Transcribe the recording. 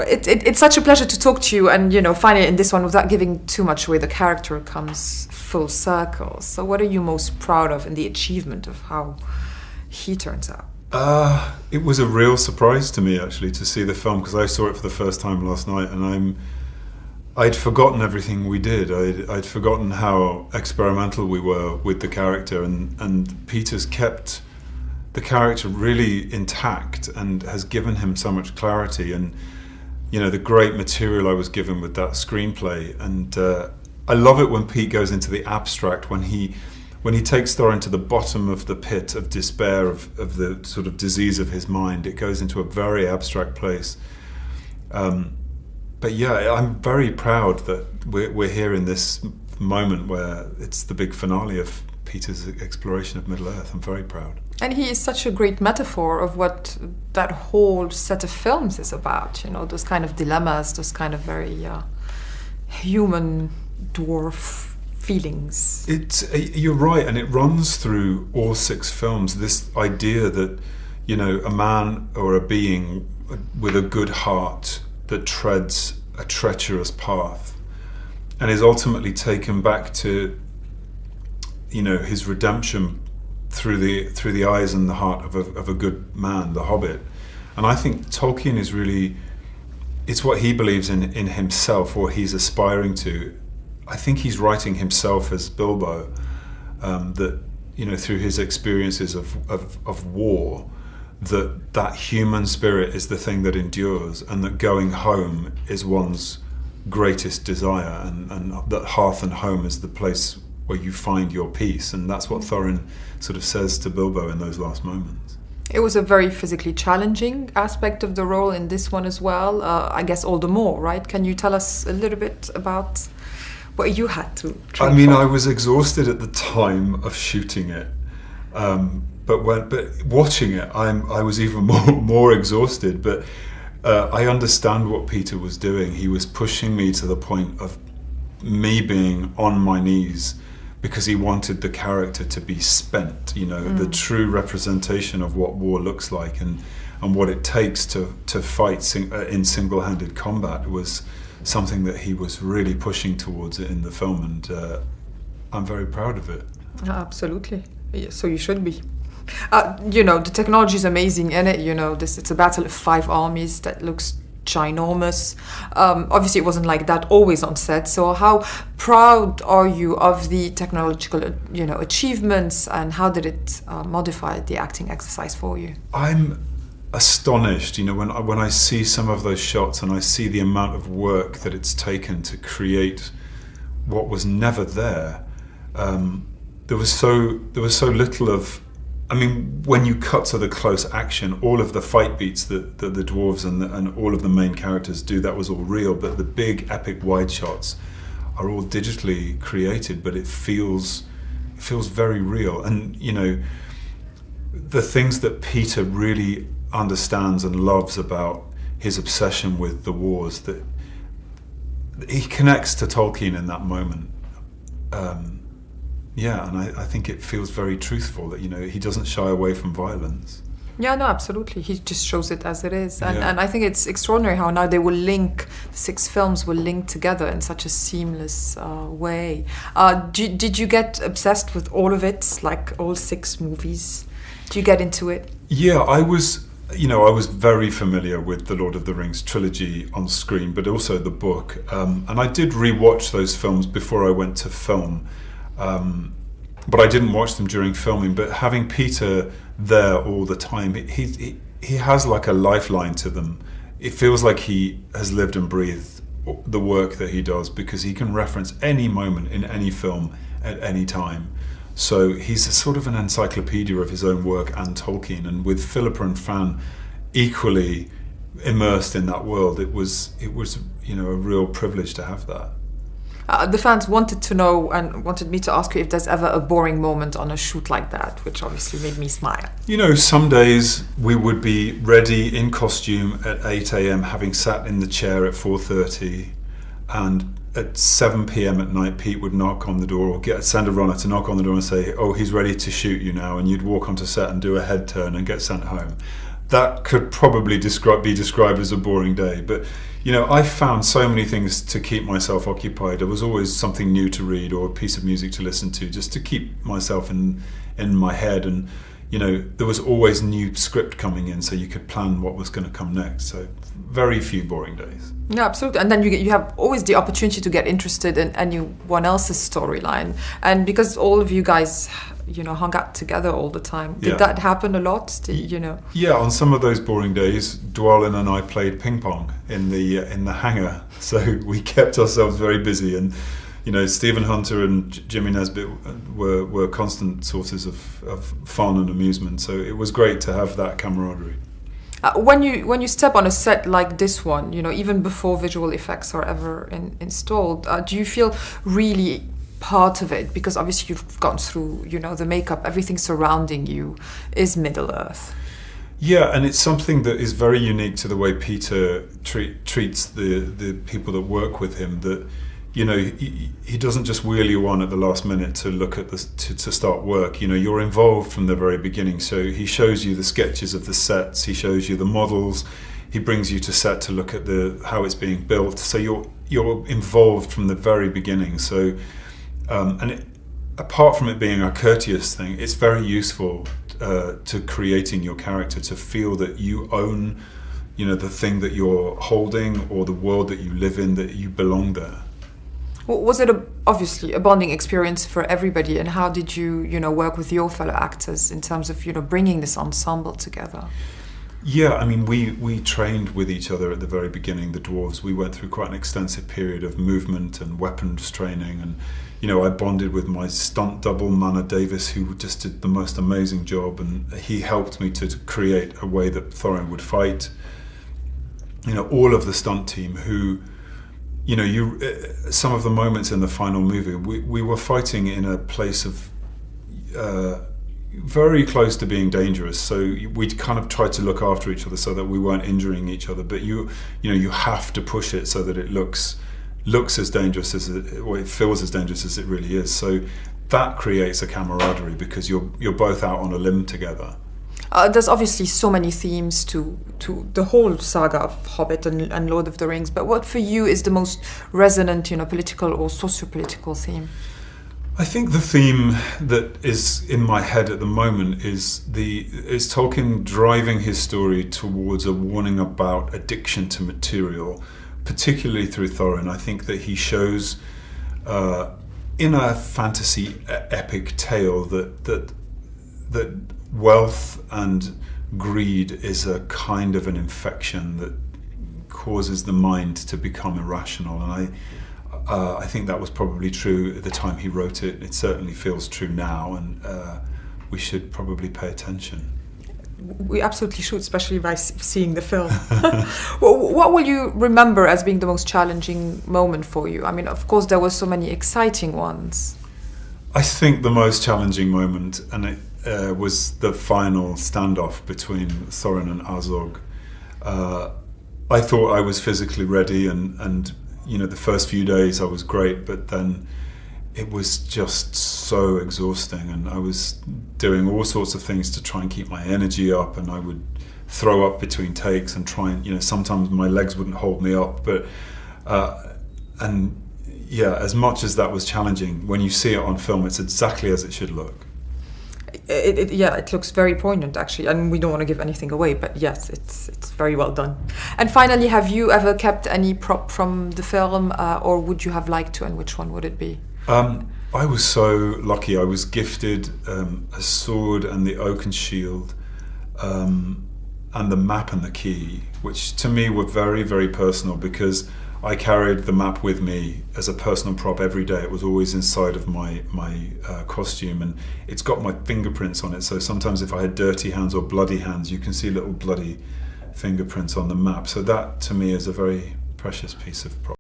Well, it's such a pleasure to talk to you, and finally in this one, without giving too much away, the character comes full circle. So what are you most proud of in the achievement of how he turns out? It was a real surprise to me, actually, to see the film, because I saw it for the first time last night, and I'd forgotten everything we did. I'd forgotten how experimental we were with the character, and Peter's kept the character really intact and has given him so much clarity, and the great material I was given with that screenplay. And I love it when Pete goes into the abstract, when he takes Thorin to the bottom of the pit of despair, of the sort of disease of his mind. It goes into a very abstract place. But yeah, I'm very proud that we're here in this moment where it's the big finale of Peter's exploration of Middle-earth. I'm very proud. And he is such a great metaphor of what that whole set of films is about, those kind of dilemmas, those kind of very human dwarf feelings. You're right, and it runs through all 6 films, this idea that, a man or a being with a good heart that treads a treacherous path and is ultimately taken back to, his redemption through the eyes and the heart of a good man, the Hobbit. And I think Tolkien is really, it's what he believes in himself, or he's aspiring to. I think he's writing himself as Bilbo, that through his experiences of war, that human spirit is the thing that endures, and that going home is one's greatest desire, and that hearth and home is the place where you find your peace. And that's what Thorin sort of says to Bilbo in those last moments. It was a very physically challenging aspect of the role in this one as well. I guess all the more, right? Can you tell us a little bit about what you had to train for? I was exhausted at the time of shooting it. But watching it, I was even more exhausted. But I understand what Peter was doing. He was pushing me to the point of me being on my knees, because he wanted the character to be spent. The true representation of what war looks like and what it takes to fight in single-handed combat was something that he was really pushing towards it in the film, and I'm very proud of it. Absolutely. So you should be. The technology is amazing in it. It's a battle of 5 armies that looks ginormous. Obviously, it wasn't like that always on set. So how proud are you of the technological, achievements, and how did it modify the acting exercise for you? I'm astonished, when I see some of those shots and I see the amount of work that it's taken to create what was never there. There was so little of. When you cut to the close action, all of the fight beats that the dwarves and all of the main characters do, that was all real. But the big epic wide shots are all digitally created, but it feels very real. And the things that Peter really understands and loves about his obsession with the wars, that he connects to Tolkien in that moment. And I think it feels very truthful that he doesn't shy away from violence. Yeah, no, absolutely. He just shows it as it is. And I think it's extraordinary how now they will link, the 6 films will link together in such a seamless way. Did you get obsessed with all of it, like all 6 movies? Do you get into it? Yeah, I was very familiar with the Lord of the Rings trilogy on screen, but also the book. And I did rewatch those films before I went to film. But I didn't watch them during filming. But having Peter there all the time, he has like a lifeline to them. It feels like he has lived and breathed the work that he does, because he can reference any moment in any film at any time. So he's a sort of an encyclopedia of his own work and Tolkien. And with Philippa and Fran equally immersed in that world, it was a real privilege to have that. The fans wanted to know and wanted me to ask you if there's ever a boring moment on a shoot like that, which obviously made me smile. Some days we would be ready in costume at 8 a.m, having sat in the chair at 4:30, and at 7 p.m. at night, Pete would knock on the door, or send a runner to knock on the door and say, "Oh, he's ready to shoot you now," and you'd walk onto set and do a head turn and get sent home. that could probably be described as a boring day. But I found so many things to keep myself occupied. There was always something new to read or a piece of music to listen to, just to keep myself in my head. And there was always new script coming in, so you could plan what was going to come next. So very few boring days. Yeah, absolutely. And then you have always the opportunity to get interested in anyone else's storyline. And because all of you guys, hung out together all the time, did that happen a lot? Yeah, on some of those boring days, Dwalin and I played ping pong in the hangar. So we kept ourselves very busy. And Stephen Hunter and Jimmy Nesbitt were constant sources of fun and amusement. So it was great to have that camaraderie. When you step on a set like this one, even before visual effects are ever installed, do you feel really part of it? Because obviously you've gone through, the makeup, everything surrounding you is Middle Earth. Yeah, and it's something that is very unique to the way Peter treats the people that work with him. That he doesn't just wheel you on at the last minute to look at to start work. You're involved from the very beginning. So he shows you the sketches of the sets, he shows you the models, he brings you to set to look at how it's being built. So you're involved from the very beginning. So apart from it being a courteous thing, it's very useful to creating your character, to feel that you own the thing that you're holding or the world that you live in, that you belong there. Was it obviously a bonding experience for everybody, and how did you work with your fellow actors in terms of bringing this ensemble together? Yeah, I mean, we trained with each other at the very beginning. The dwarves, we went through quite an extensive period of movement and weapons training, and I bonded with my stunt double Mana Davis, who just did the most amazing job, and he helped me to create a way that Thorin would fight. All of the stunt team who. Some of the moments in the final movie, we were fighting in a place of very close to being dangerous. So we kind of tried to look after each other so that we weren't injuring each other. But you have to push it so that it looks as dangerous or it feels as dangerous as it really is. So that creates a camaraderie because you're both out on a limb together. There's obviously so many themes to the whole saga of Hobbit and Lord of the Rings, but what for you is the most resonant, political or socio-political theme? I think the theme that is in my head at the moment is Tolkien driving his story towards a warning about addiction to material, particularly through Thorin. I think that he shows in a fantasy epic tale that wealth and greed is a kind of an infection that causes the mind to become irrational, and I think that was probably true at the time he wrote it. It certainly feels true now, and we should probably pay attention. We absolutely should, especially by seeing the film. What will you remember as being the most challenging moment for you? I mean, of course, there were so many exciting ones. I think the most challenging moment, and it was the final standoff between Thorin and Azog. I thought I was physically ready, and the first few days I was great, but then it was just so exhausting, and I was doing all sorts of things to try and keep my energy up, and I would throw up between takes and try and, sometimes my legs wouldn't hold me up, but as much as that was challenging, when you see it on film, it's exactly as it should look. It looks very poignant, actually, and we don't want to give anything away, but yes, it's very well done. And finally, have you ever kept any prop from the film, or would you have liked to, and which one would it be? I was so lucky. I was gifted a sword and the oaken shield, and the map and the key, which to me were very, very personal, because I carried the map with me as a personal prop every day. It was always inside of my costume, and it's got my fingerprints on it. So sometimes if I had dirty hands or bloody hands, you can see little bloody fingerprints on the map. So that to me is a very precious piece of prop.